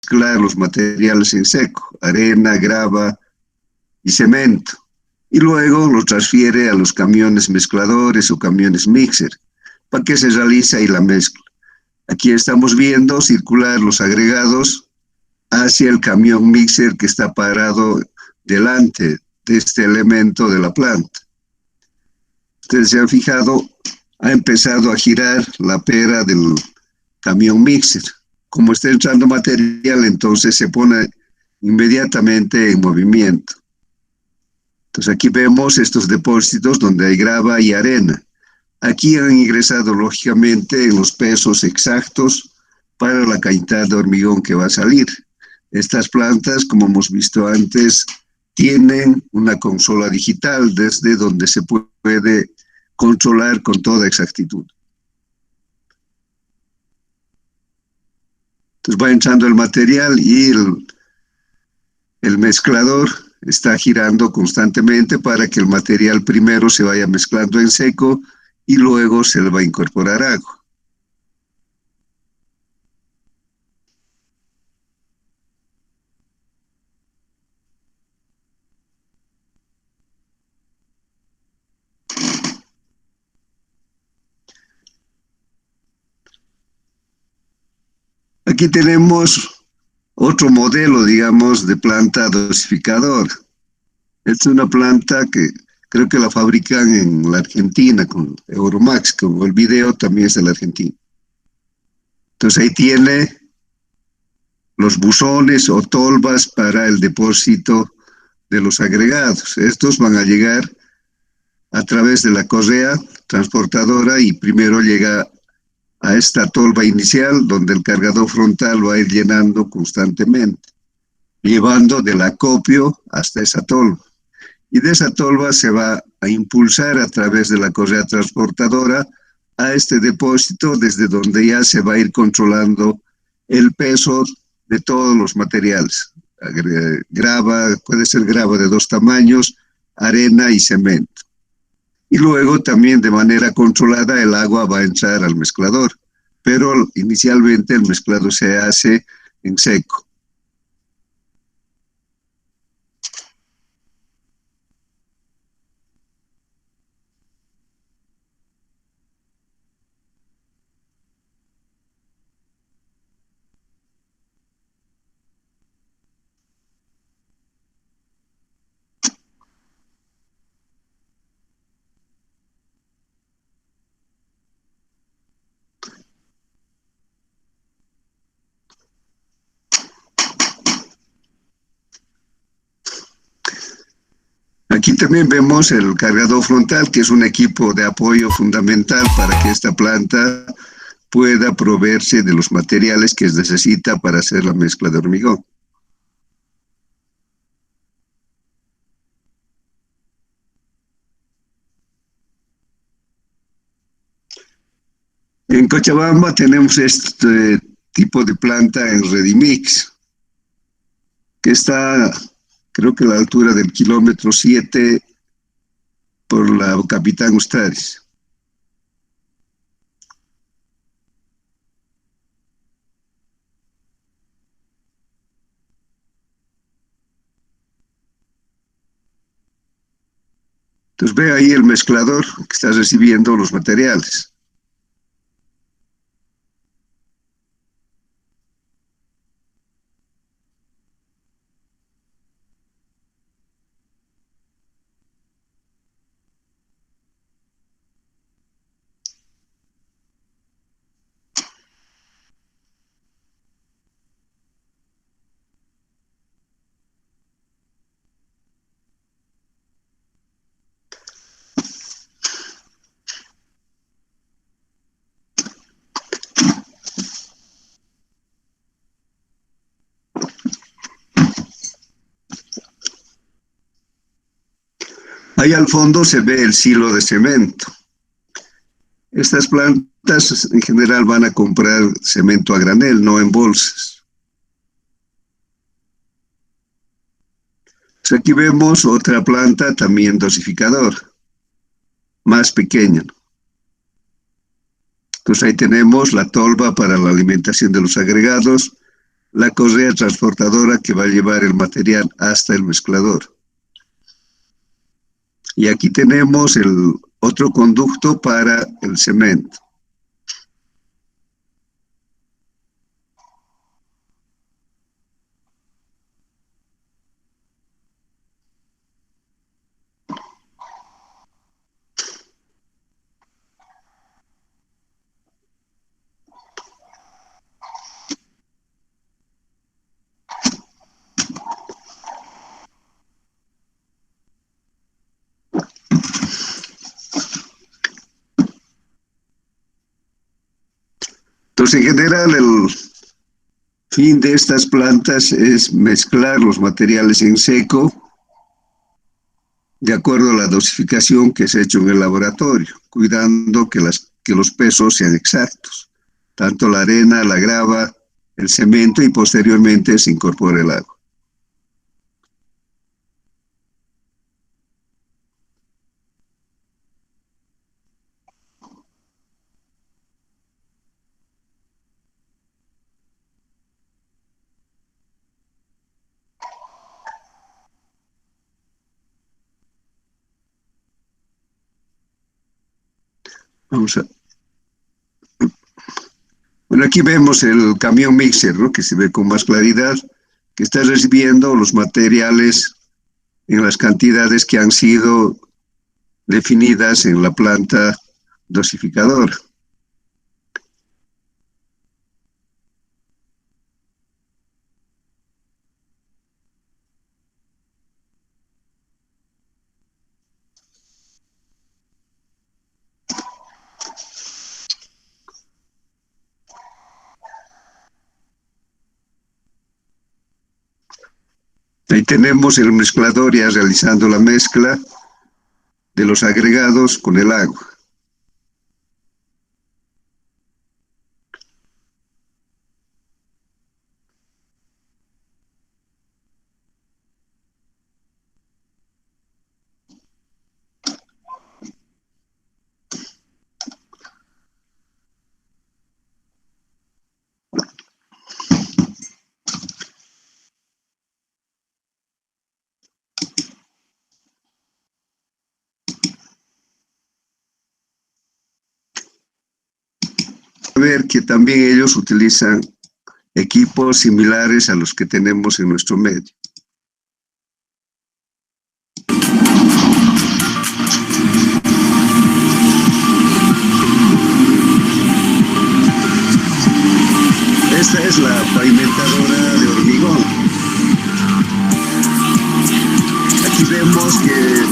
mezclar los materiales en seco, arena, grava y cemento, y luego lo transfiere a los camiones mezcladores o camiones mixer, para que se realice ahí la mezcla. Aquí estamos viendo circular los agregados hacia el camión mixer que está parado delante de este elemento de la planta. Ustedes se han fijado, ha empezado a girar la pera del camión mixer. Como está entrando material, entonces se pone inmediatamente en movimiento. Entonces aquí vemos estos depósitos donde hay grava y arena. Aquí han ingresado lógicamente los pesos exactos para la cantidad de hormigón que va a salir. Estas plantas, como hemos visto antes, tienen una consola digital desde donde se puede controlar con toda exactitud. Entonces va entrando el material y el mezclador está girando constantemente para que el material primero se vaya mezclando en seco y luego se le va a incorporar agua. Aquí tenemos otro modelo, digamos, de planta dosificador. Esta es una planta que creo que la fabrican en la Argentina con Euromax, como el video también es de la Argentina. Entonces ahí tiene los buzones o tolvas para el depósito de los agregados. Estos van a llegar a través de la correa transportadora y primero llega a esta tolva inicial donde el cargador frontal va a ir llenando constantemente, llevando del acopio hasta esa tolva. Y de esa tolva se va a impulsar a través de la correa transportadora a este depósito desde donde ya se va a ir controlando el peso de todos los materiales. Grava, puede ser grava de dos tamaños, arena y cemento. Y luego también de manera controlada el agua va a entrar al mezclador, pero inicialmente el mezclado se hace en seco. Aquí también vemos el cargador frontal, que es un equipo de apoyo fundamental para que esta planta pueda proveerse de los materiales que necesita para hacer la mezcla de hormigón. En Cochabamba tenemos este tipo de planta en Redimix, que está, creo que a la altura del kilómetro 7 por la Capitán Ustaris. Entonces ve ahí el mezclador que está recibiendo los materiales. Ahí al fondo se ve el silo de cemento. Estas plantas en general van a comprar cemento a granel, no en bolsas. Pues aquí vemos otra planta también dosificador, más pequeña. Entonces ahí tenemos la tolva para la alimentación de los agregados, la correa transportadora que va a llevar el material hasta el mezclador. Y aquí tenemos el otro conducto para el cemento. Entonces, en general, el fin de estas plantas es mezclar los materiales en seco de acuerdo a la dosificación que se ha hecho en el laboratorio, cuidando que los pesos sean exactos, tanto la arena, la grava, el cemento y posteriormente se incorpora el agua. Vamos a... Bueno, aquí vemos el camión mixer, ¿no? Que se ve con más claridad, que está recibiendo los materiales en las cantidades que han sido definidas en la planta dosificadora. Ahí tenemos el mezclador ya realizando la mezcla de los agregados con el agua. Ver que también ellos utilizan equipos similares a los que tenemos en nuestro medio. Esta es la pavimentadora de hormigón. Aquí vemos que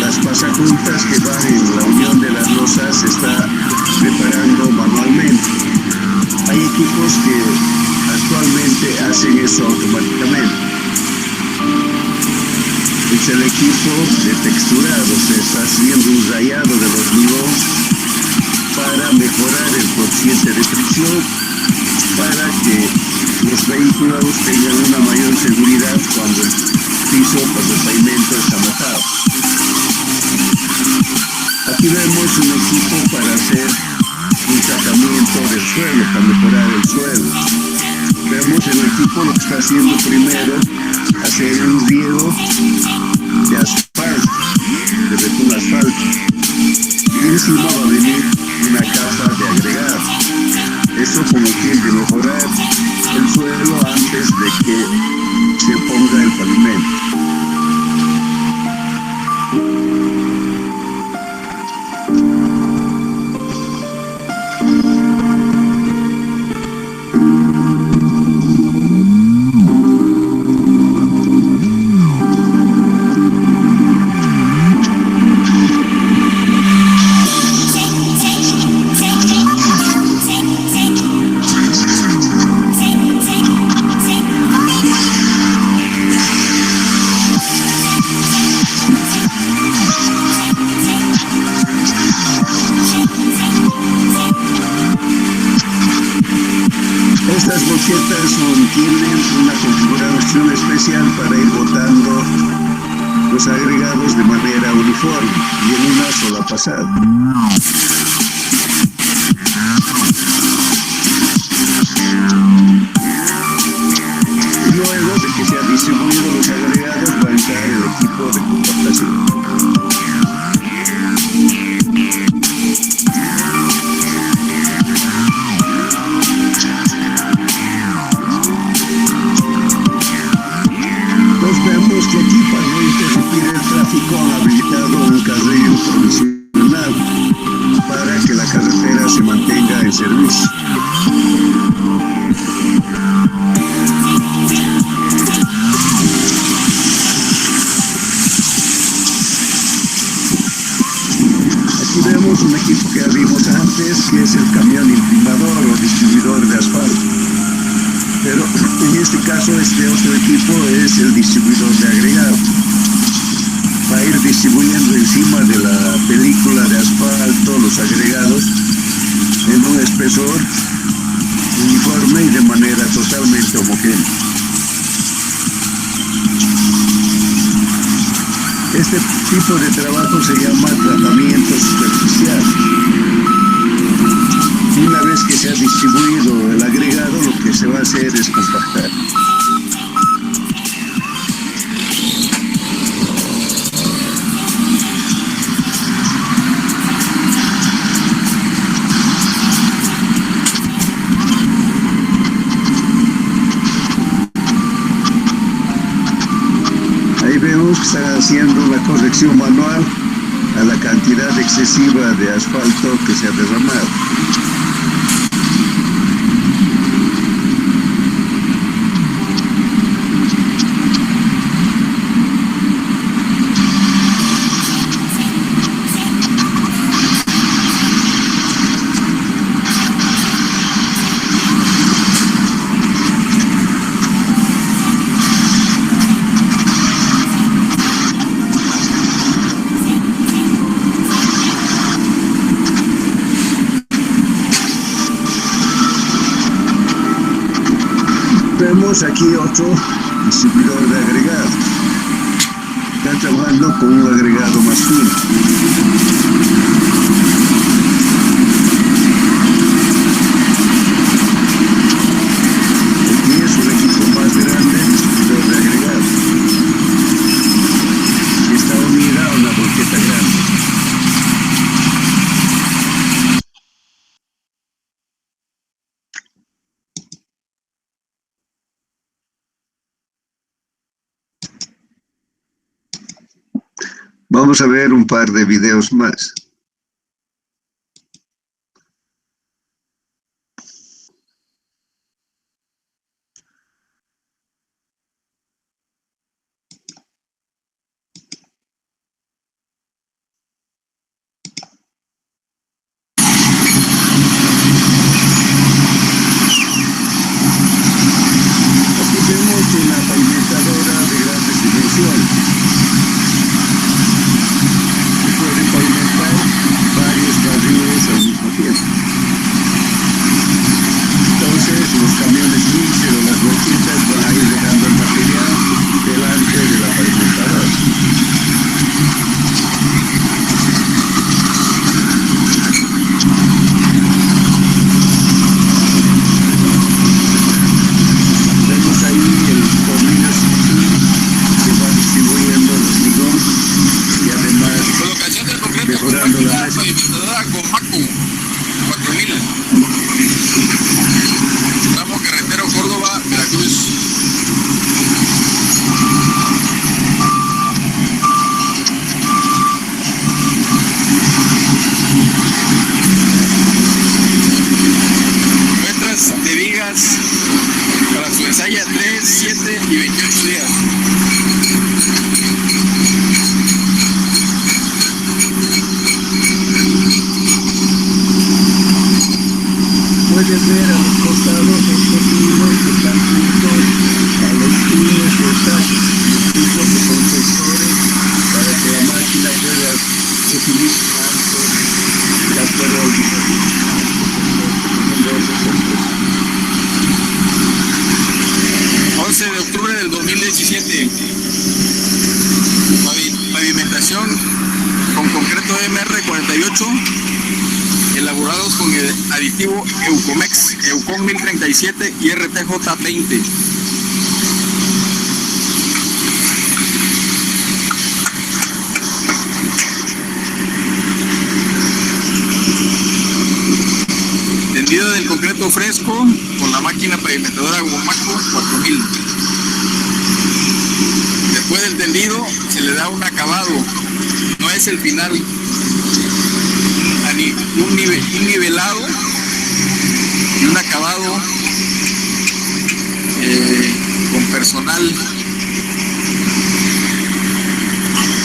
las pasajuntas que van en la unión de las losas se está preparando manualmente. Hay equipos que actualmente hacen eso automáticamente. Es el equipo de texturado, se está haciendo un rayado del hormigón para mejorar el coeficiente de fricción, para que los vehículos tengan una mayor seguridad cuando el piso, cuando el pavimento está mojado. Aquí vemos un equipo para hacer un tratamiento del suelo, para mejorar el suelo. Vemos el equipo lo que está haciendo primero, hacer un riego de asfalto, de betún asfalto. Y encima va a venir una capa de agregado. Eso con el fin de mejorar el suelo antes de que se ponga el pavimento. Estas boquetas tienen una configuración especial para ir botando los agregados de manera uniforme y en una sola pasada. distribuidos los agregados, va a entrar el equipo de compactación. Entonces vemos que aquí para no interrumpir el tráfico han habilitado un carril provisional para que la carretera se mantenga en servicio. Aquí vemos un equipo que vimos antes, que es el camión imprimador o distribuidor de asfalto. Pero en este caso este otro equipo es el distribuidor de agregado. Va a ir distribuyendo encima de la película de asfalto los agregados en un espesor uniforme y de manera totalmente homogénea. Este tipo de trabajo se llama tratamiento superficial. Una vez que se ha distribuido el agregado, lo que se va a hacer es compactar. Ahí vemos que están haciendo la corrección manual a la cantidad excesiva de asfalto que se ha derramado. Vemos aquí otro distribuidor de agregado. Está trabajando con un agregado más fino. Aquí es un equipo más grande, distribuidor de agregado. Y está unida a una volqueta grande. Vamos a ver un par de videos más. Aquí vemos una pavimentadora de grandes dimensiones. Puede pavimentar varios carriles al mismo tiempo. Entonces los camiones mixer o las volquetas van a ir dejando el material delante de la pavimentadora. Vemos ahí el tornillo que va distribuyendo el hormigón y además mejorando la pavimentadora con Macu 4000, tramo carretero Córdoba, Veracruz. Muestras de vigas para su ensaya 3, 7 y 28 días. Puedes ver a los costados estos hilos que están juntos a los pines de estación, tipos de conductores para que la máquina pueda definir su ancho de acuerdo al diseño. 11 de octubre del 2017. Pavimentación con concreto MR48, elaborados con el aditivo Eucomex, Eucon 1037 y RTJ 20. concreto fresco con la máquina pavimentadora Gomaco 4000. Después del tendido se le da un acabado, no es el final, un nivelado y un acabado con personal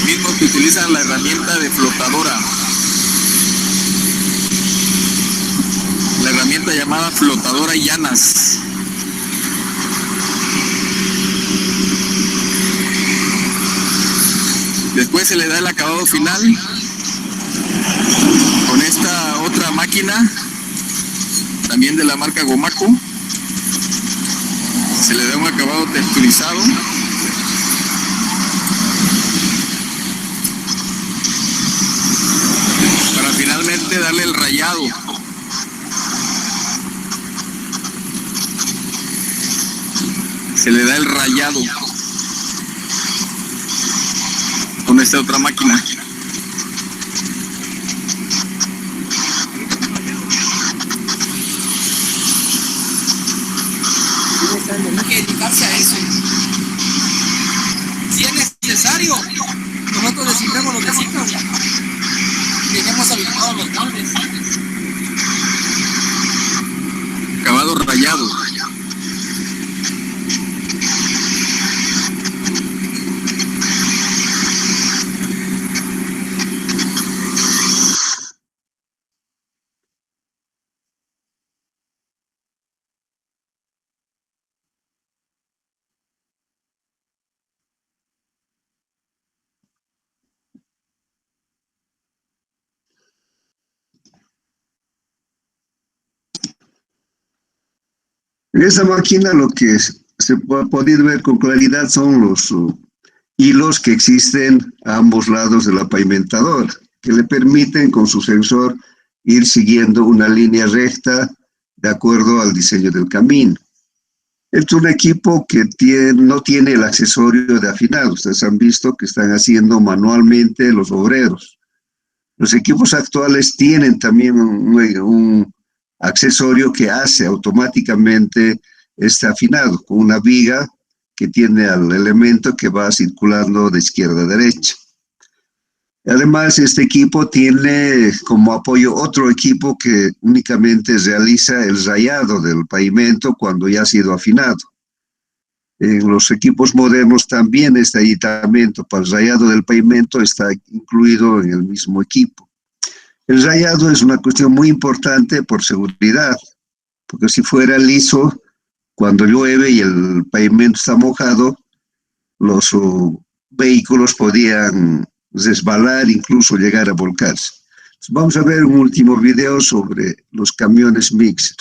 mismo que utilizan la herramienta de flotadora, la herramienta llamada flotadora llanas. Después se le da el acabado final con esta otra máquina, también de la marca Gomaco. Se le da un acabado texturizado. Para finalmente darle el rayado. Se le da el rayado con esta otra máquina. Hay que dedicarse a eso. Si es necesario, nosotros desinflamos los vecinos. Tenemos habilitados los moldes. Acabado rayado. En esa máquina lo que se ha podido ver con claridad son los hilos que existen a ambos lados de la pavimentadora, que le permiten con su sensor ir siguiendo una línea recta de acuerdo al diseño del camino. Es un equipo que no tiene el accesorio de afinado. Ustedes han visto que están haciendo manualmente los obreros. Los equipos actuales tienen también un accesorio que hace automáticamente este afinado, con una viga que tiene al elemento que va circulando de izquierda a derecha. Además, este equipo tiene como apoyo otro equipo que únicamente realiza el rayado del pavimento cuando ya ha sido afinado. En los equipos modernos también este aditamento para el rayado del pavimento está incluido en el mismo equipo. El rayado es una cuestión muy importante por seguridad, porque si fuera liso, cuando llueve y el pavimento está mojado, los vehículos podían resbalar, incluso llegar a volcarse. Entonces, vamos a ver un último video sobre los camiones mixer.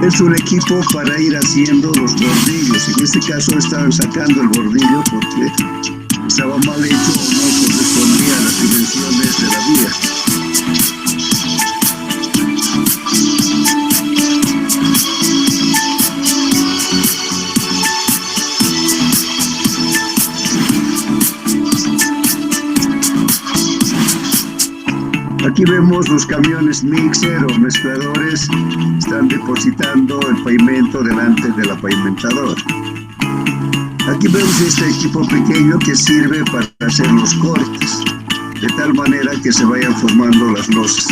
Es un equipo para ir haciendo los bordillos. En este caso estaban sacando el bordillo porque estaba mal hecho o no correspondía a las dimensiones de la vía. Aquí vemos los camiones mixer o mezcladores, están depositando el pavimento delante de la pavimentadora. Aquí vemos este equipo pequeño que sirve para hacer los cortes, de tal manera que se vayan formando las losas.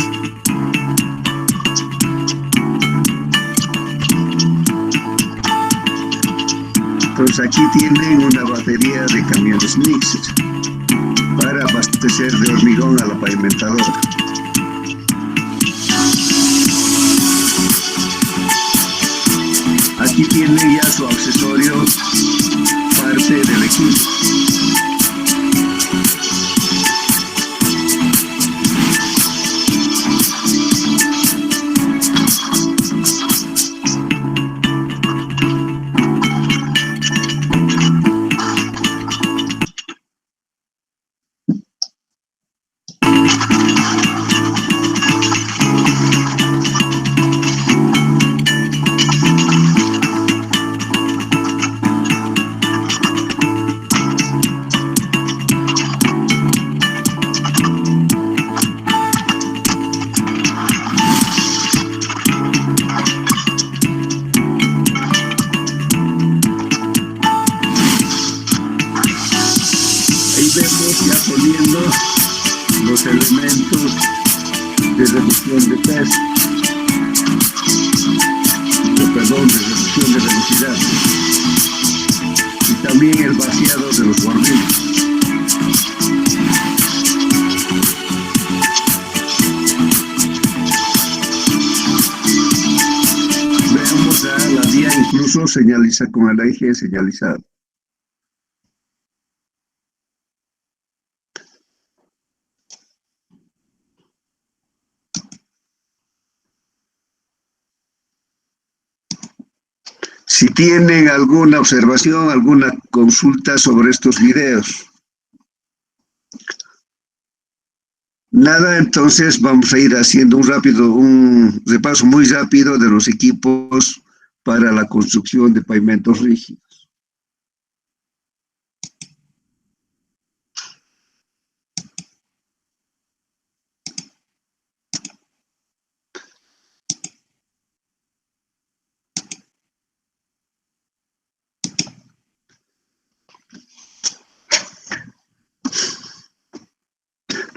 Entonces aquí tienen una batería de camiones mixer para abastecer de hormigón a la pavimentadora. Aquí tiene ya su accesorio, parte del equipo. de reducción de peso, perdón, de reducción de velocidad, y también el vaciado de los borrillos. Veamos a la vía, incluso señaliza con el eje señalizado. Si tienen alguna observación, alguna consulta sobre estos videos. Nada, entonces vamos a ir haciendo un repaso muy rápido de los equipos para la construcción de pavimentos rígidos.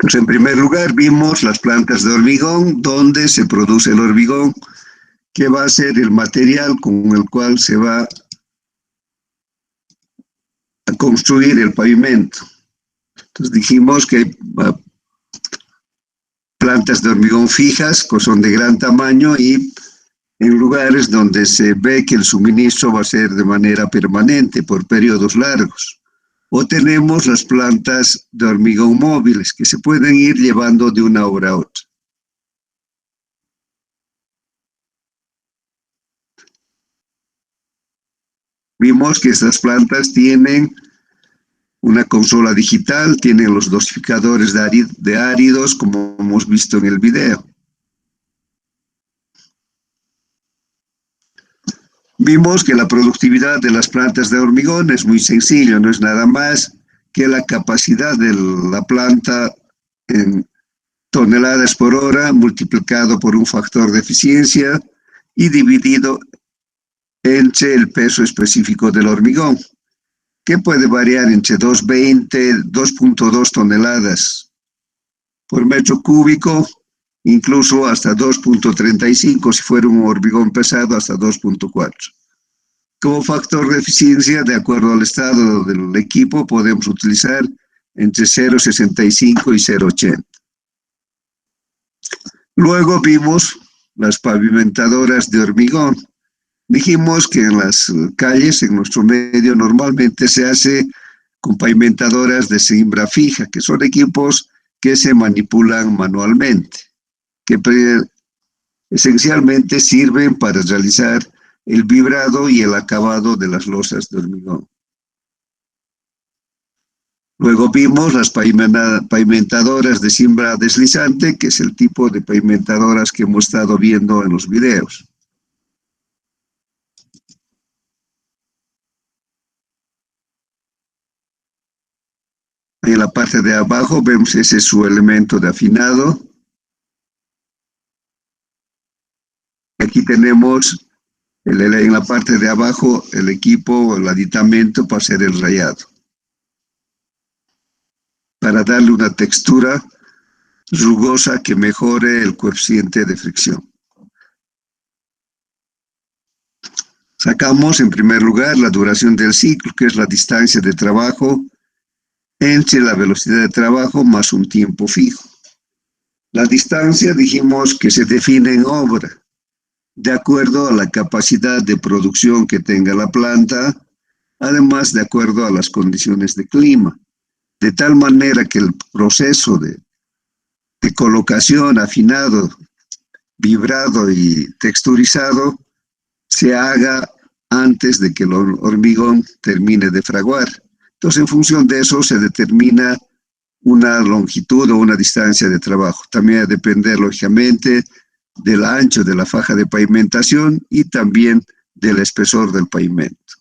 Entonces, en primer lugar, vimos las plantas de hormigón, donde se produce el hormigón, que va a ser el material con el cual se va a construir el pavimento. Entonces, dijimos que hay plantas de hormigón fijas, que son de gran tamaño, y en lugares donde se ve que el suministro va a ser de manera permanente, por periodos largos. O tenemos las plantas de hormigón móviles, que se pueden ir llevando de una obra a otra. Vimos que estas plantas tienen una consola digital, tienen los dosificadores de áridos, como hemos visto en el video. Vimos que la productividad de las plantas de hormigón es muy sencillo, no es nada más que la capacidad de la planta en toneladas por hora multiplicado por un factor de eficiencia y dividido entre el peso específico del hormigón, que puede variar entre 2,20, 2,2 toneladas por metro cúbico, incluso hasta 2,35, si fuera un hormigón pesado, hasta 2,4. Como factor de eficiencia, de acuerdo al estado del equipo, podemos utilizar entre 0,65 y 0,80. Luego vimos las pavimentadoras de hormigón. Dijimos que en las calles, en nuestro medio, normalmente se hace con pavimentadoras de cimbra fija, que son equipos que se manipulan manualmente, que esencialmente sirven para realizar el vibrado y el acabado de las losas de hormigón. Luego vimos las pavimentadoras de cimbra deslizante, que es el tipo de pavimentadoras que hemos estado viendo en los videos. En la parte de abajo vemos ese es su elemento de afinado. Aquí tenemos en la parte de abajo el equipo, el aditamento para hacer el rayado, para darle una textura rugosa que mejore el coeficiente de fricción. Sacamos en primer lugar la duración del ciclo, que es la distancia de trabajo entre la velocidad de trabajo más un tiempo fijo. La distancia dijimos que se define en hora, de acuerdo a la capacidad de producción que tenga la planta, además de acuerdo a las condiciones de clima, de tal manera que el proceso de colocación, afinado, vibrado y texturizado se haga antes de que el hormigón termine de fraguar. Entonces, en función de eso se determina una longitud o una distancia de trabajo. También va a depender, lógicamente, del ancho de la faja de pavimentación y también del espesor del pavimento.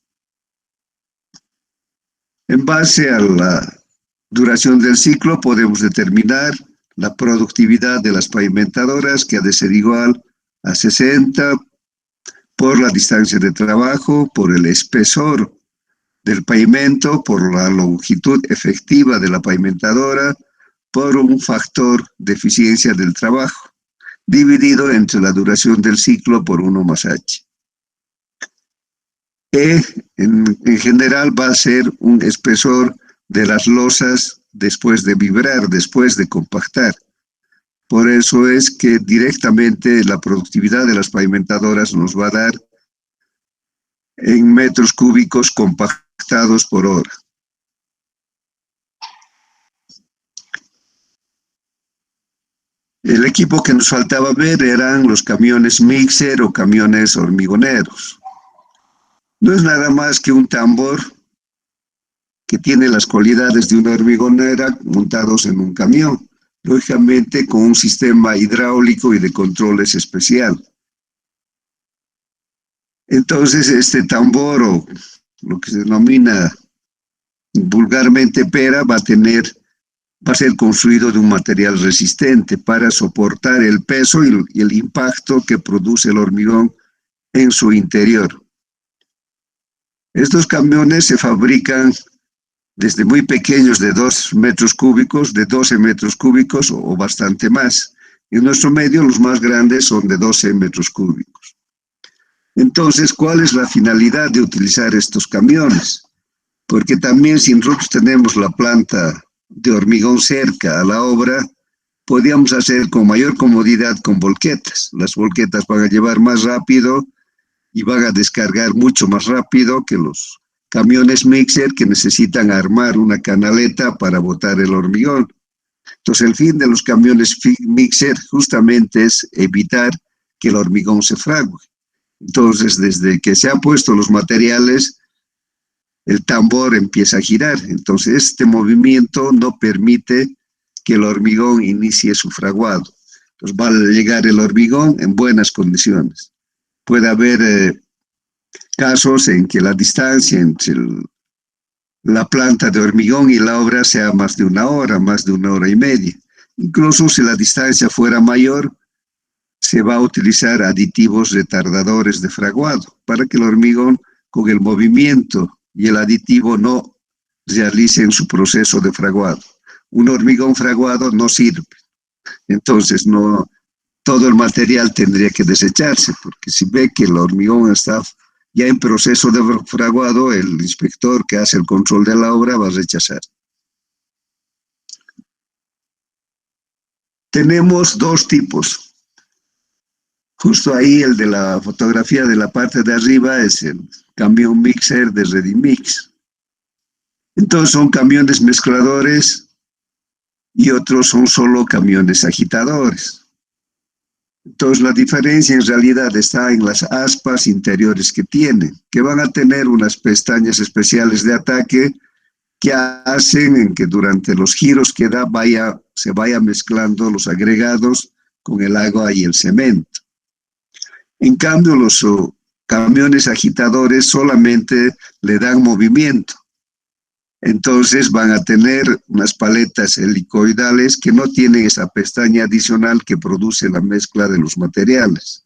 En base a la duración del ciclo podemos determinar la productividad de las pavimentadoras, que ha de ser igual a 60 por la distancia de trabajo, por el espesor del pavimento, por la longitud efectiva de la pavimentadora, por un factor de eficiencia del trabajo. dividido entre la duración del ciclo por 1 más H. E en general va a ser un espesor de las losas después de vibrar, después de compactar. Por eso es que directamente la productividad de las pavimentadoras nos va a dar en metros cúbicos compactados por hora. El equipo que nos faltaba ver eran los camiones mixer o camiones hormigoneros. No es nada más que un tambor que tiene las cualidades de una hormigonera montados en un camión, lógicamente con un sistema hidráulico y de controles especial. Entonces, este tambor, o lo que se denomina vulgarmente pera, va a ser construido de un material resistente para soportar el peso y el impacto que produce el hormigón en su interior. Estos camiones se fabrican desde muy pequeños, de 2 metros cúbicos, de 12 metros cúbicos o bastante más. En nuestro medio, los más grandes son de 12 metros cúbicos. Entonces, ¿cuál es la finalidad de utilizar estos camiones? Porque también si nosotros tenemos la planta de hormigón cerca a la obra, podíamos hacer con mayor comodidad con volquetas. Las volquetas van a llevar más rápido y van a descargar mucho más rápido que los camiones mixer que necesitan armar una canaleta para botar el hormigón. Entonces el fin de los camiones mixer justamente es evitar que el hormigón se frague. Entonces desde que se han puesto los materiales, el tambor empieza a girar. Entonces este movimiento no permite que el hormigón inicie su fraguado. Entonces va a llegar el hormigón en buenas condiciones. Puede haber casos en que la distancia entre la planta de hormigón y la obra sea más de 1 hora, más de 1 hora y media. Incluso si la distancia fuera mayor, se va a utilizar aditivos retardadores de fraguado para que el hormigón, con el movimiento y el aditivo, no realicen su proceso de fraguado. Un hormigón fraguado no sirve. Entonces, no todo el material tendría que desecharse, porque si ve que el hormigón está ya en proceso de fraguado, el inspector que hace el control de la obra va a rechazar. Tenemos 2 tipos. Justo ahí el de la fotografía de la parte de arriba es el camión mixer de Redimix. Entonces son camiones mezcladores y otros son solo camiones agitadores. Entonces la diferencia en realidad está en las aspas interiores que tienen, que van a tener unas pestañas especiales de ataque que hacen en que durante los giros que da se vaya mezclando los agregados con el agua y el cemento. En cambio, los camiones agitadores solamente le dan movimiento. Entonces van a tener unas paletas helicoidales que no tienen esa pestaña adicional que produce la mezcla de los materiales.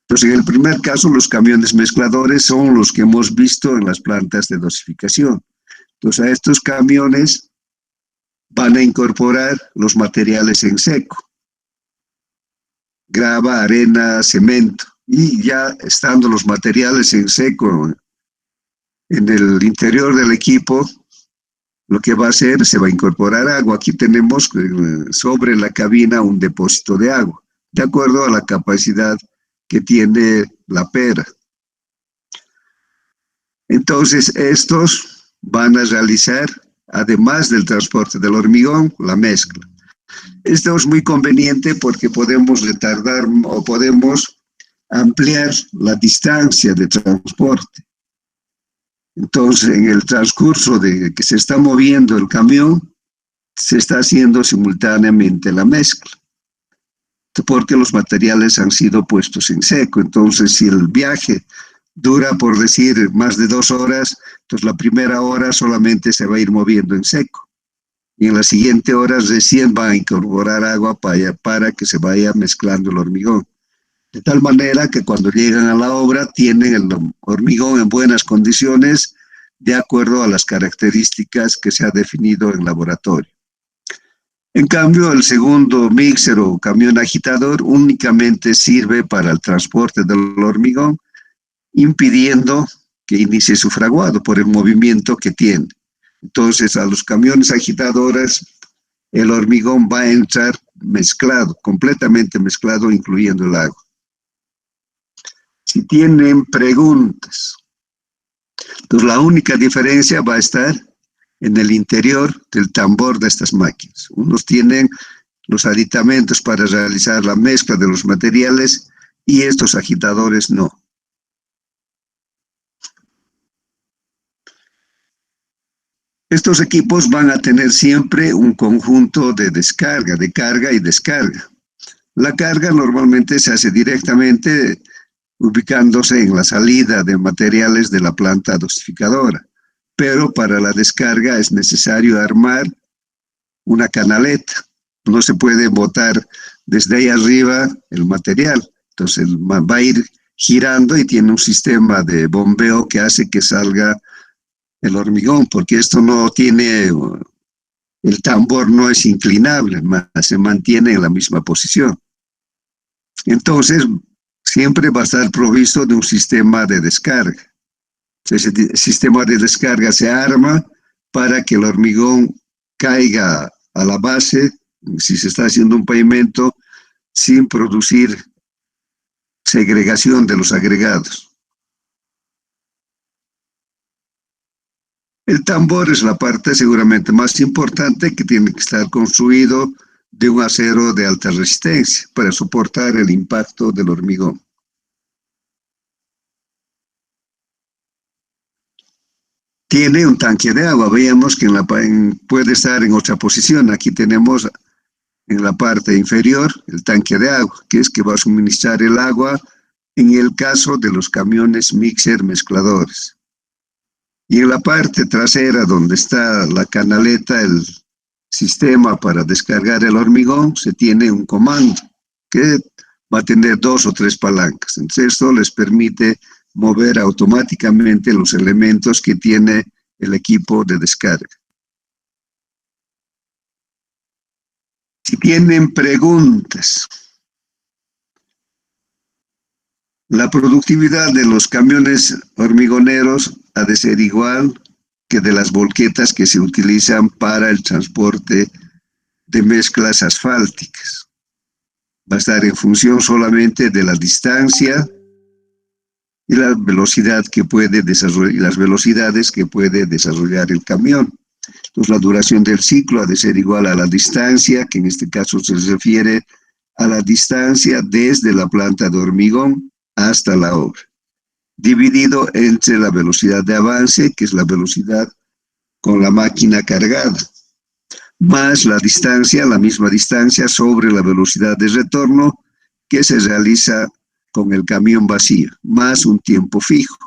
Entonces, en el primer caso, los camiones mezcladores son los que hemos visto en las plantas de dosificación. Entonces, a estos camiones van a incorporar los materiales en seco: grava, arena, cemento. Y ya estando los materiales en seco en el interior del equipo, lo que va a hacer, se va a incorporar agua. Aquí tenemos sobre la cabina un depósito de agua, de acuerdo a la capacidad que tiene la pera. Entonces, estos van a realizar, además del transporte del hormigón, la mezcla. Esto es muy conveniente porque podemos retardar o podemos ampliar la distancia de transporte. Entonces, en el transcurso de que se está moviendo el camión, se está haciendo simultáneamente la mezcla, porque los materiales han sido puestos en seco. Entonces, si el viaje dura, por decir, más de 2 horas, entonces la primera hora solamente se va a ir moviendo en seco. Y en la siguiente hora recién va a incorporar agua para que se vaya mezclando el hormigón. De tal manera que cuando llegan a la obra tienen el hormigón en buenas condiciones de acuerdo a las características que se ha definido en laboratorio. En cambio, el segundo mixer o camión agitador únicamente sirve para el transporte del hormigón, impidiendo que inicie su fraguado por el movimiento que tiene. Entonces, a los camiones agitadores, el hormigón va a entrar mezclado, completamente mezclado, incluyendo el agua. Si tienen preguntas, entonces la única diferencia va a estar en el interior del tambor de estas máquinas. Unos tienen los aditamentos para realizar la mezcla de los materiales y estos agitadores no. Estos equipos van a tener siempre un conjunto de descarga, de carga y descarga. La carga normalmente se hace directamente ubicándose en la salida de materiales de la planta dosificadora, pero para la descarga es necesario armar una canaleta. No se puede botar desde ahí arriba el material, entonces va a ir girando y tiene un sistema de bombeo que hace que salga el hormigón, porque esto no tiene, el tambor no es inclinable, se mantiene en la misma posición. Entonces, siempre va a estar provisto de un sistema de descarga. Ese sistema de descarga se arma para que el hormigón caiga a la base, si se está haciendo un pavimento, sin producir segregación de los agregados. El tambor es la parte seguramente más importante, que tiene que estar construido de un acero de alta resistencia para soportar el impacto del hormigón. Tiene un tanque de agua, veíamos que puede estar en otra posición. Aquí tenemos en la parte inferior el tanque de agua, que es que va a suministrar el agua en el caso de los camiones mixer mezcladores. Y en la parte trasera, donde está la canaleta, el sistema para descargar el hormigón, se tiene un comando que va a tener 2 o 3 palancas. Entonces esto les permite mover automáticamente los elementos que tiene el equipo de descarga. Si tienen preguntas, la productividad de los camiones hormigoneros ha de ser igual que de las volquetas que se utilizan para el transporte de mezclas asfálticas. Va a estar en función solamente de la distancia y la velocidad que puede desarrollar, las velocidades que puede desarrollar el camión. Entonces, la duración del ciclo ha de ser igual a la distancia, que en este caso se refiere a la distancia desde la planta de hormigón hasta la obra, dividido entre la velocidad de avance, que es la velocidad con la máquina cargada, más la distancia, la misma distancia sobre la velocidad de retorno que se realiza con el camión vacío, más un tiempo fijo.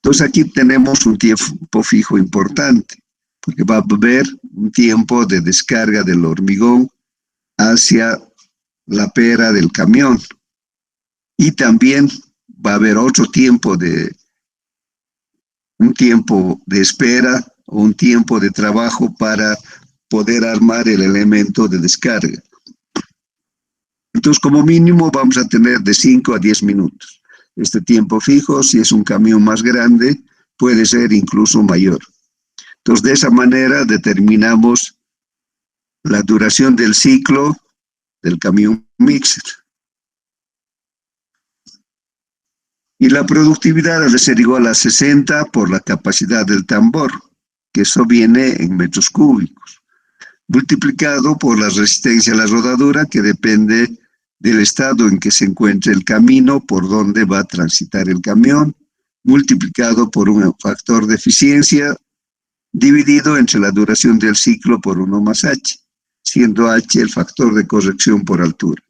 Entonces aquí tenemos un tiempo fijo importante, porque va a haber un tiempo de descarga del hormigón hacia la pera del camión. Y también va a haber otro tiempo un tiempo de espera o un tiempo de trabajo para poder armar el elemento de descarga. Entonces, como mínimo, vamos a tener de 5 a 10 minutos. Este tiempo fijo, si es un camión más grande, puede ser incluso mayor. Entonces, de esa manera determinamos la duración del ciclo del camión mixer. Y la productividad ha de ser igual a 60 por la capacidad del tambor, que eso viene en metros cúbicos, multiplicado por la resistencia a la rodadura, que depende del estado en que se encuentre el camino por donde va a transitar el camión, multiplicado por un factor de eficiencia, dividido entre la duración del ciclo por 1 más h, siendo h el factor de corrección por altura.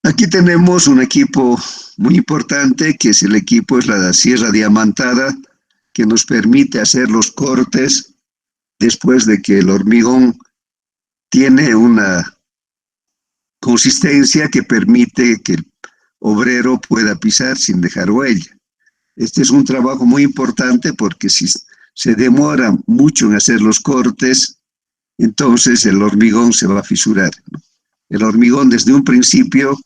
Aquí tenemos un equipo muy importante, que es la sierra diamantada, que nos permite hacer los cortes después de que el hormigón tiene una consistencia que permite que el obrero pueda pisar sin dejar huella. Este es un trabajo muy importante, porque si se demora mucho en hacer los cortes, entonces el hormigón se va a fisurar, ¿no? El hormigón desde un principio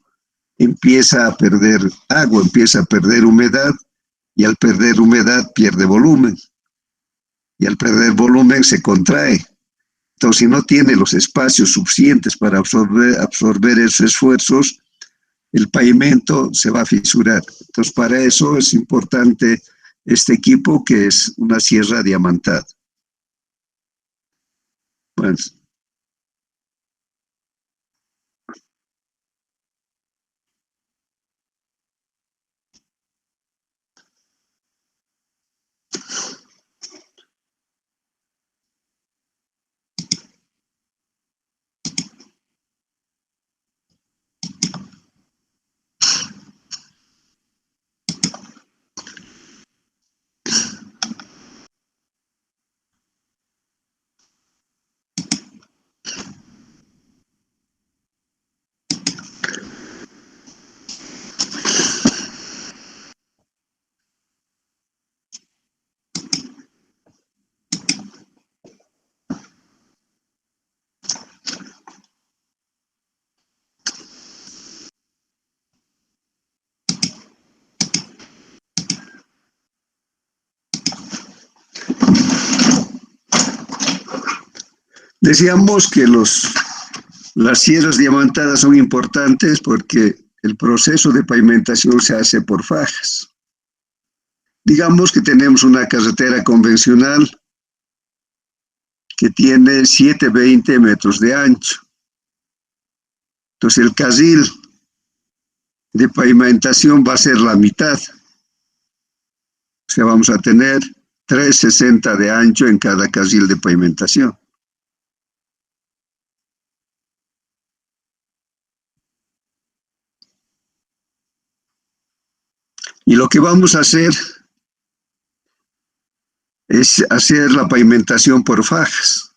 empieza a perder agua, empieza a perder humedad, y al perder humedad pierde volumen, y al perder volumen se contrae. Entonces, si no tiene los espacios suficientes para absorber esos esfuerzos, el pavimento se va a fisurar. Entonces, para eso es importante este equipo, que es una sierra diamantada. Bueno. Decíamos que las sierras diamantadas son importantes porque el proceso de pavimentación se hace por fajas. Digamos que tenemos una carretera convencional que tiene 720 metros de ancho. Entonces el carril de pavimentación va a ser la mitad. O sea, vamos a tener 360 de ancho en cada carril de pavimentación. Y lo que vamos a hacer es hacer la pavimentación por fajas.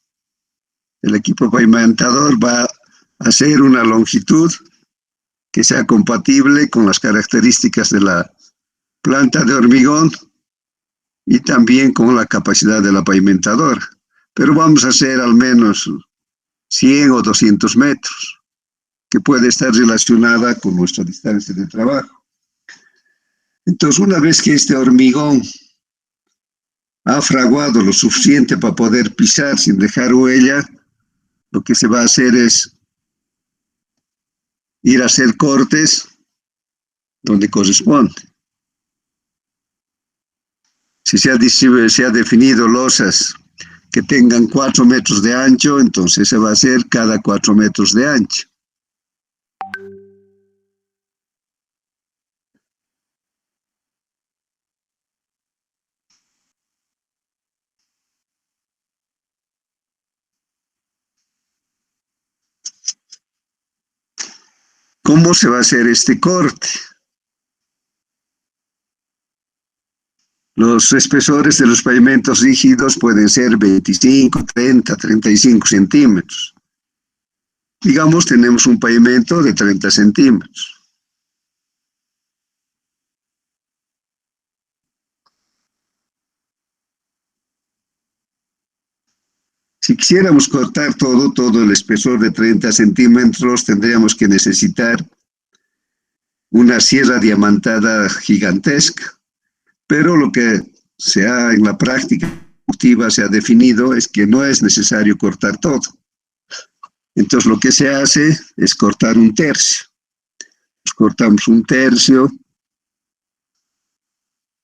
El equipo pavimentador va a hacer una longitud que sea compatible con las características de la planta de hormigón y también con la capacidad de la pavimentadora. Pero vamos a hacer al menos 100 o 200 metros, que puede estar relacionada con nuestra distancia de trabajo. Entonces, una vez que este hormigón ha fraguado lo suficiente para poder pisar sin dejar huella, lo que se va a hacer es ir a hacer cortes donde corresponde. Si se ha definido losas que tengan 4 metros de ancho, entonces se va a hacer cada 4 metros de ancho. ¿Cómo se va a hacer este corte? Los espesores de los pavimentos rígidos pueden ser 25, 30, 35 centímetros. Digamos, tenemos un pavimento de 30 centímetros. Si quisiéramos cortar todo el espesor de 30 centímetros, tendríamos que necesitar una sierra diamantada gigantesca. Pero lo que en la práctica productiva se ha definido es que no es necesario cortar todo. Entonces lo que se hace es cortar un tercio. Pues cortamos un tercio,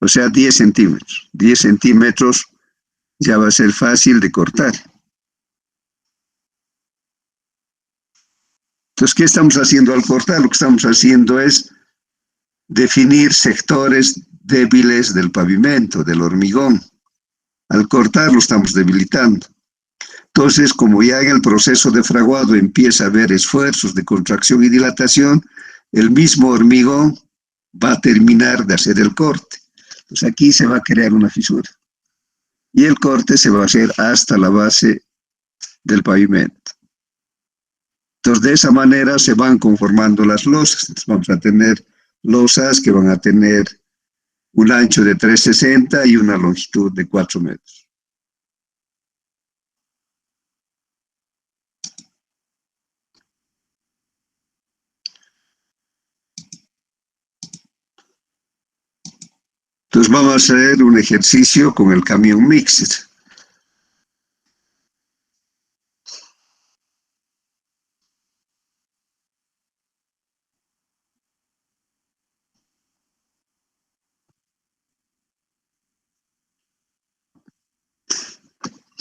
o sea 10 centímetros. 10 centímetros ya va a ser fácil de cortar. Entonces, ¿qué estamos haciendo al cortar? Lo que estamos haciendo es definir sectores débiles del pavimento, del hormigón. Al cortarlo estamos debilitando. Entonces, como ya en el proceso de fraguado empieza a haber esfuerzos de contracción y dilatación, el mismo hormigón va a terminar de hacer el corte. Entonces aquí se va a crear una fisura. Y el corte se va a hacer hasta la base del pavimento. Entonces, de esa manera se van conformando las losas. Entonces, vamos a tener losas que van a tener un ancho de 360 y una longitud de 4 metros. Entonces vamos a hacer un ejercicio con el camión mixer.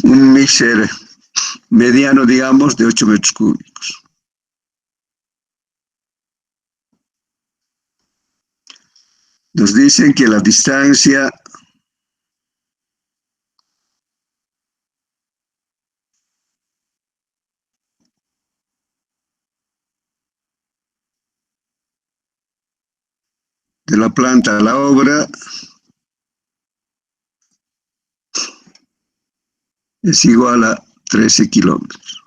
Un mixer mediano, digamos, de 8 metros cúbicos. Nos dicen que la distancia de la planta a la obra es igual a 13 kilómetros.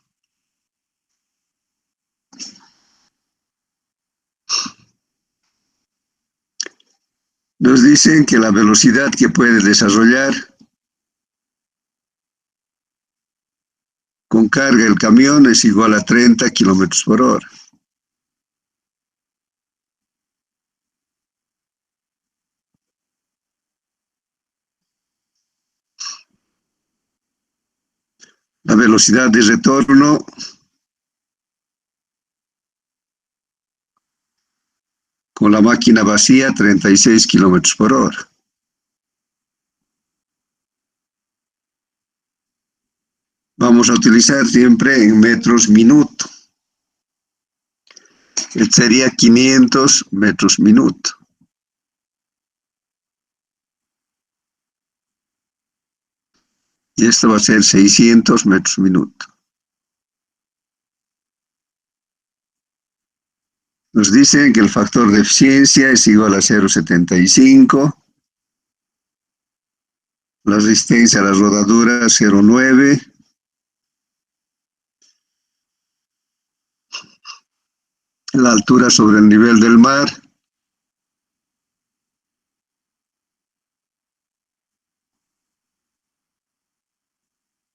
Nos dicen que la velocidad que puede desarrollar con carga el camión es igual a 30 kilómetros por hora. La velocidad de retorno con la máquina vacía, 36 kilómetros por hora. Vamos a utilizar siempre en metros minuto. Sería 500 metros minuto. Y esto va a ser 600 metros minuto. Nos dicen que el factor de eficiencia es igual a 0,75. La resistencia a la rodadura 0,9. La altura sobre el nivel del mar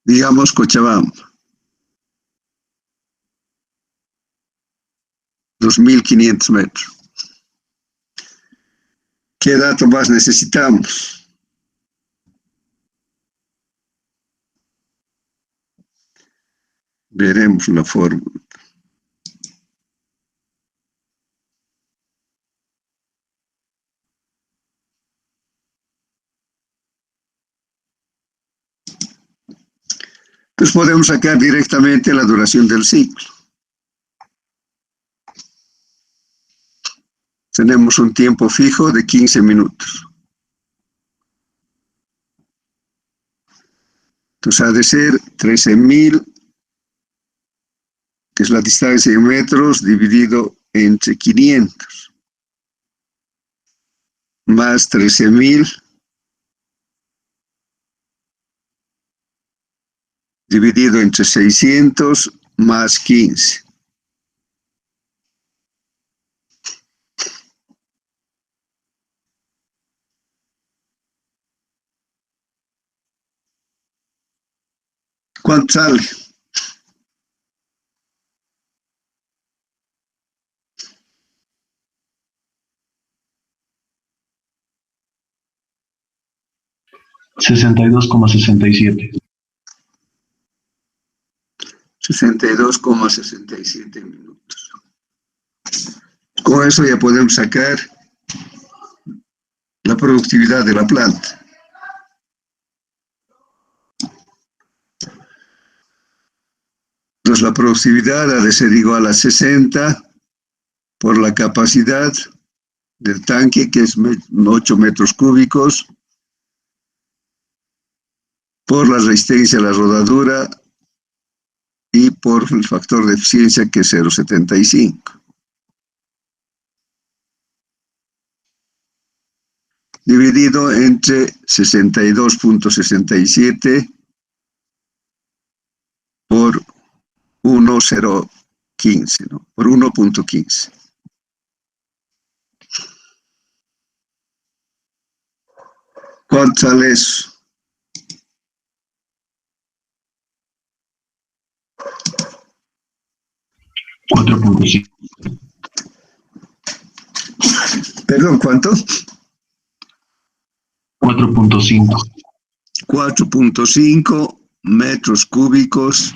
'digamos Cochabamba, 2.500 metros. ¿Qué dato más necesitamos? Veremos la fórmula. Entonces podemos sacar directamente la duración del ciclo. Tenemos un tiempo fijo de 15 minutos. Entonces ha de ser 13.000, que es la distancia en metros, dividido entre 500, más 13.000, dividido entre 600, más 15. ¿Cuánto sale? $62,67. 62,67 minutos. Con eso ya podemos sacar la productividad de la planta. Entonces la productividad ha de ser igual a 60 por la capacidad del tanque, que es 8 metros cúbicos, por la resistencia a la rodadura y por el factor de eficiencia, que es 0,75. Dividido entre 62,67 por 1,015, ¿no? Por 1,15. ¿Cuánto sale eso? $4,5. Perdón, ¿cuánto? 4.5. 4.5 metros cúbicos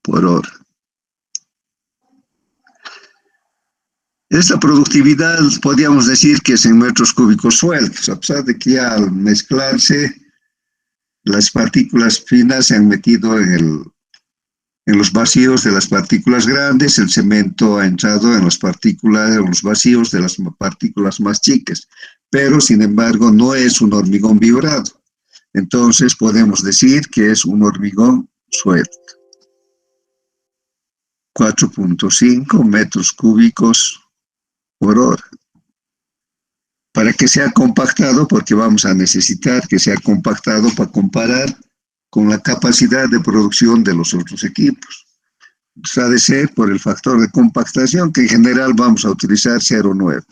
por hora. Esta productividad podríamos decir que es en metros cúbicos sueltos, a pesar de que ya al mezclarse las partículas finas se han metido en los vacíos de las partículas grandes, el cemento ha entrado en los vacíos de las partículas más chicas, pero sin embargo no es un hormigón vibrado. Entonces podemos decir que es un hormigón suelto. 4.5 metros cúbicos por hora. Para que sea compactado, porque vamos a necesitar que sea compactado para comparar con la capacidad de producción de los otros equipos. Entonces, ha de ser por el factor de compactación, que en general vamos a utilizar 0,9,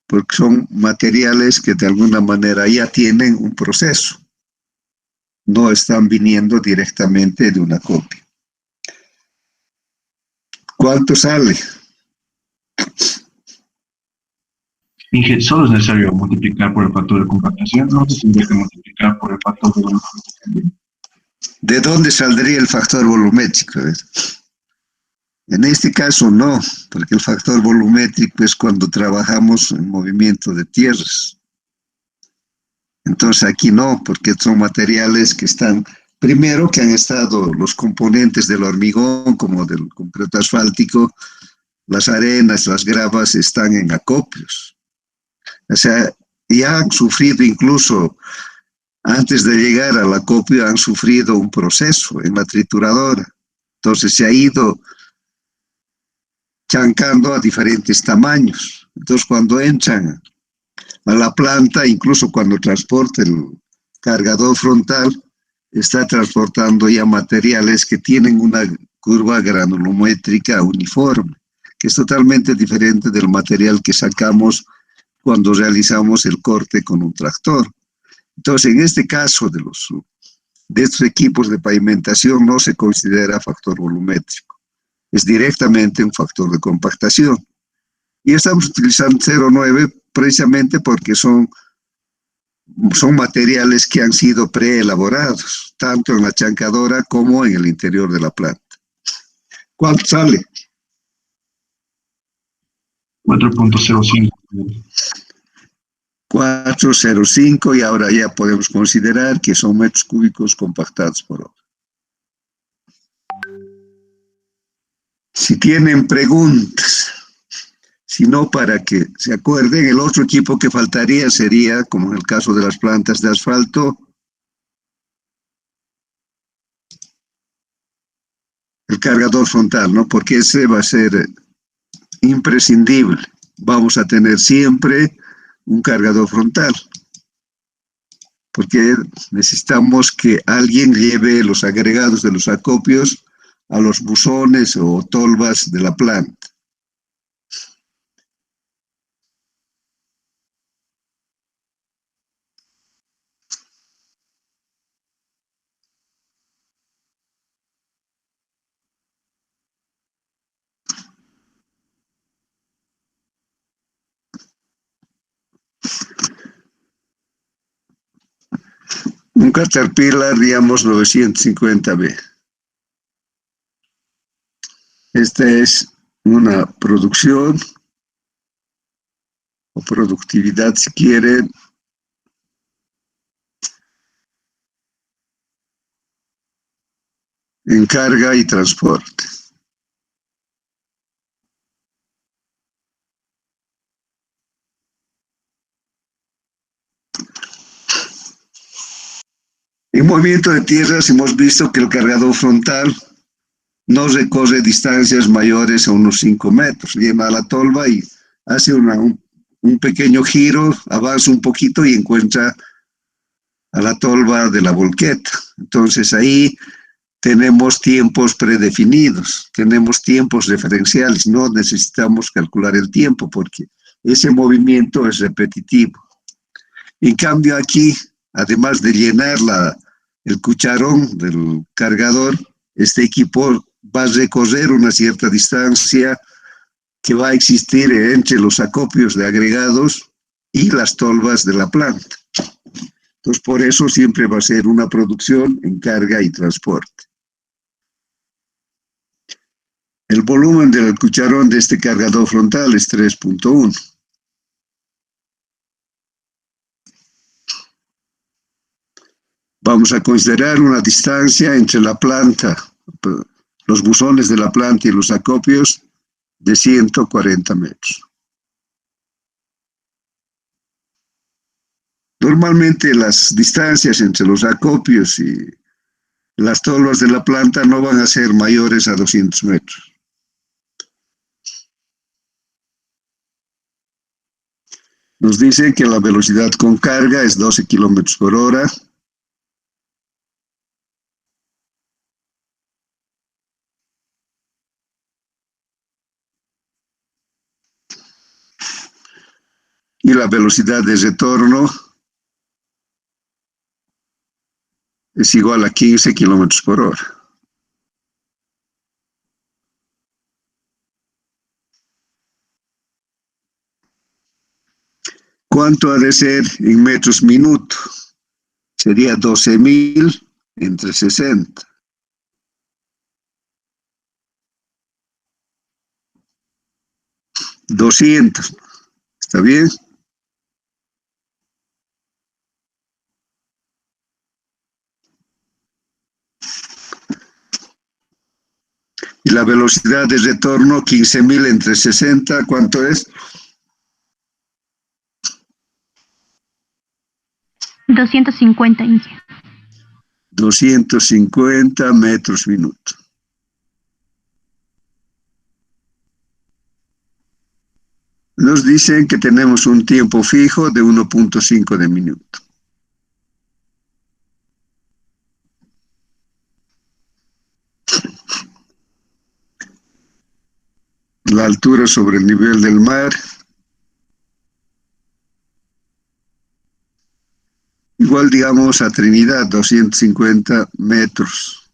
porque son materiales que de alguna manera ya tienen un proceso, no están viniendo directamente de una copia. ¿Cuánto sale? Inge, solo es necesario multiplicar por el factor de compactación, no se tendría que multiplicar por el factor de volumétrico. ¿De dónde saldría el factor volumétrico? En este caso no, porque el factor volumétrico es cuando trabajamos en movimiento de tierras. Entonces aquí no, porque son materiales que están, primero que han estado los componentes del hormigón, como del concreto asfáltico, las arenas, las gravas están en acopios. O sea, ya han sufrido incluso, antes de llegar al acopio, han sufrido un proceso en la trituradora. Entonces se ha ido chancando a diferentes tamaños. Entonces cuando entran a la planta, incluso cuando transporta el cargador frontal, está transportando ya materiales que tienen una curva granulométrica uniforme, que es totalmente diferente del material que sacamos cuando realizamos el corte con un tractor. Entonces, en este caso de estos equipos de pavimentación no se considera factor volumétrico, es directamente un factor de compactación. Y estamos utilizando 0,9 precisamente porque son materiales que han sido preelaborados, tanto en la chancadora como en el interior de la planta. ¿Cuánto sale? 4.05. 405, y ahora ya podemos considerar que son metros cúbicos compactados por hora. Si tienen preguntas, si no, para que se acuerden, el otro equipo que faltaría sería, como en el caso de las plantas de asfalto, el cargador frontal, ¿no? Porque ese va a ser imprescindible. Vamos a tener siempre un cargador frontal, porque necesitamos que alguien lleve los agregados de los acopios a los buzones o tolvas de la planta. Un Caterpillar, digamos, 950B. Esta es una producción o productividad, si quieren, en carga y transporte. En movimiento de tierras hemos visto que el cargador frontal no recorre distancias mayores a unos 5 metros. Lleva a la tolva y hace un pequeño giro, avanza un poquito y encuentra a la tolva de la volqueta. Entonces ahí tenemos tiempos predefinidos, tenemos tiempos referenciales, no necesitamos calcular el tiempo porque ese movimiento es repetitivo. En cambio aquí, además de llenar el cucharón del cargador, este equipo va a recorrer una cierta distancia que va a existir entre los acopios de agregados y las tolvas de la planta. Entonces, por eso siempre va a ser una producción en carga y transporte. El volumen del cucharón de este cargador frontal es 3.1. Vamos a considerar una distancia entre la planta, los buzones de la planta y los acopios de 140 metros. Normalmente las distancias entre los acopios y las tolvas de la planta no van a ser mayores a 200 metros. Nos dice que la velocidad con carga es 12 kilómetros por hora. Y la velocidad de retorno es igual a 15 kilómetros por hora. ¿Cuánto ha de ser en metros minuto? Sería 12.000 entre 60. $200. ¿Está bien? Y la velocidad de retorno, 15.000 entre 60, ¿cuánto es? 250, Inge. 250 metros minuto. Nos dicen que tenemos un tiempo fijo de 1.5 de minuto. La altura sobre el nivel del mar. Igual digamos a Trinidad, 250 metros.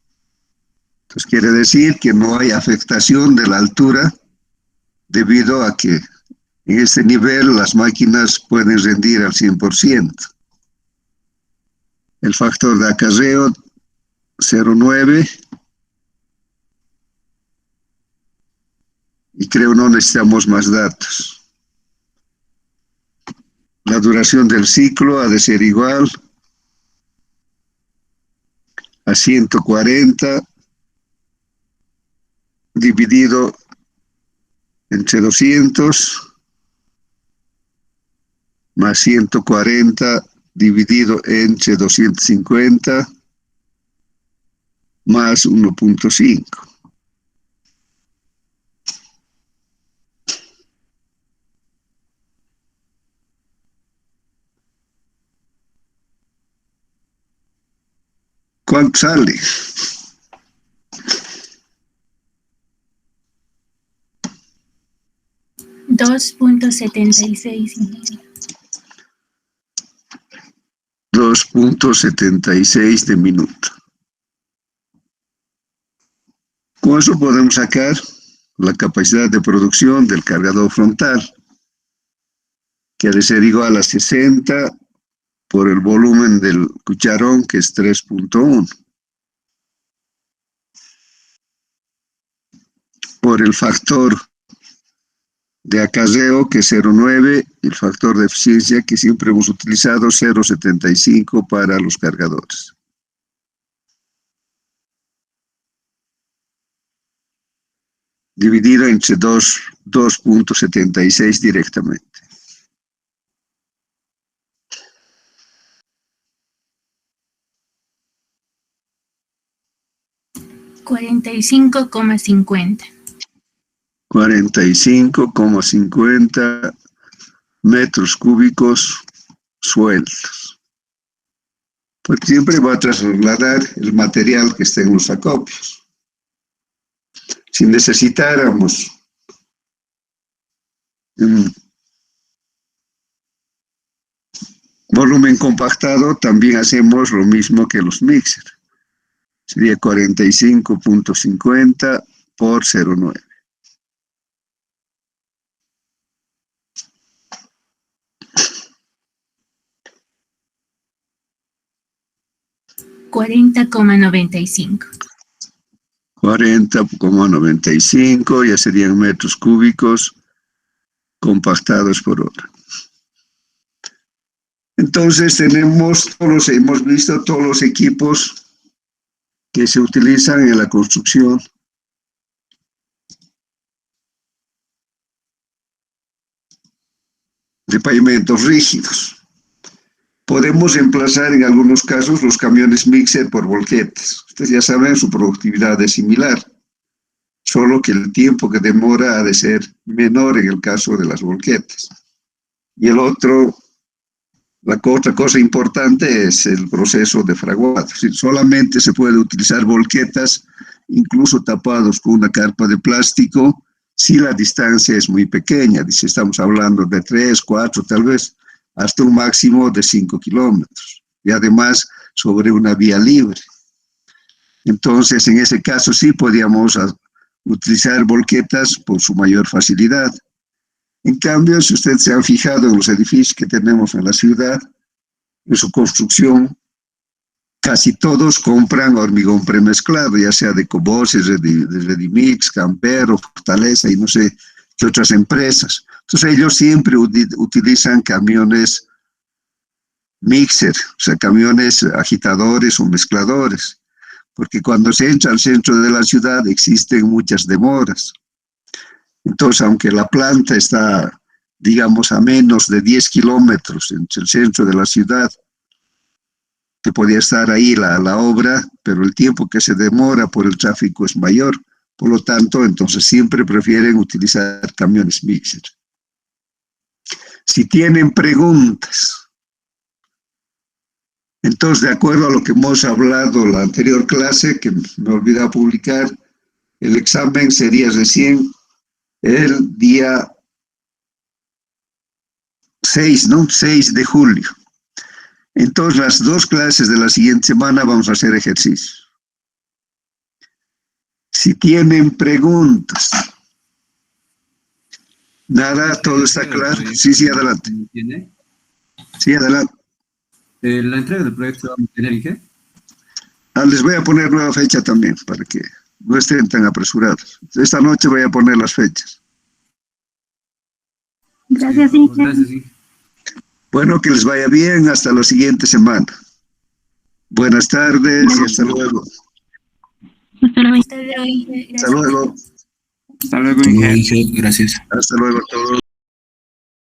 Entonces quiere decir que no hay afectación de la altura debido a que en este nivel las máquinas pueden rendir al 100%. El factor de acarreo 0,9. Y creo no necesitamos más datos. La duración del ciclo ha de ser igual a 140 dividido entre 200 más 140 dividido entre 250 más 1.5. ¿Cuánto sale? $2.76. 2.76 de minuto. Con eso podemos sacar la capacidad de producción del cargador frontal, que ha de ser igual a 60 por el volumen del cucharón, que es 3.1, por el factor de acarreo, que es 0,9, y el factor de eficiencia, que siempre hemos utilizado, 0,75 para los cargadores. Dividido entre 2.76 directamente. $45,50. 45,50 metros cúbicos sueltos. Porque siempre va a trasladar el material que esté en los acopios. Si necesitáramos un volumen compactado, también hacemos lo mismo que los mixers. Sería 45.50 por 0,9. 40,95. 40,95, ya serían metros cúbicos compactados por hora. Entonces hemos visto todos los equipos que se utilizan en la construcción. De pavimentos rígidos. Podemos reemplazar en algunos casos los camiones mixer por volquetas. Ustedes ya saben, su productividad es similar, solo que el tiempo que demora ha de ser menor en el caso de las volquetas. Y la otra cosa importante es el proceso de fraguado. Solamente se puede utilizar volquetas, incluso tapados con una carpa de plástico, si la distancia es muy pequeña. Si estamos hablando de 3, 4, tal vez, hasta un máximo de 5 kilómetros. Y además sobre una vía libre. Entonces, en ese caso sí podíamos utilizar volquetas por su mayor facilidad. En cambio, si ustedes se han fijado en los edificios que tenemos en la ciudad, en su construcción, casi todos compran hormigón premezclado, ya sea de Coboses, de Redimix, Campero, Fortaleza y no sé qué otras empresas. Entonces ellos siempre utilizan camiones mixer, o sea, camiones agitadores o mezcladores, porque cuando se entra al centro de la ciudad existen muchas demoras. Entonces, aunque la planta está, digamos, a menos de 10 kilómetros entre el centro de la ciudad, que podía estar ahí la obra, pero el tiempo que se demora por el tráfico es mayor. Por lo tanto, entonces siempre prefieren utilizar camiones mixer. Si tienen preguntas, entonces, de acuerdo a lo que hemos hablado en la anterior clase, que me olvidé publicar, el examen sería recién el día 6, ¿no? 6 de julio. Entonces, las 2 clases de la siguiente semana vamos a hacer ejercicios. Si tienen preguntas. Nada, todo está claro. Sí, adelante. Sí, adelante. ¿La entrega del proyecto va a tener y qué? Les voy a poner nueva fecha también, para que no estén tan apresurados. Esta noche voy a poner las fechas. Gracias, Inge. Gracias, Inge. Bueno, que les vaya bien hasta la siguiente semana. Buenas tardes y hasta luego. Hasta luego. Hasta luego. Hasta luego, Inge. Gracias. Hasta luego a todos.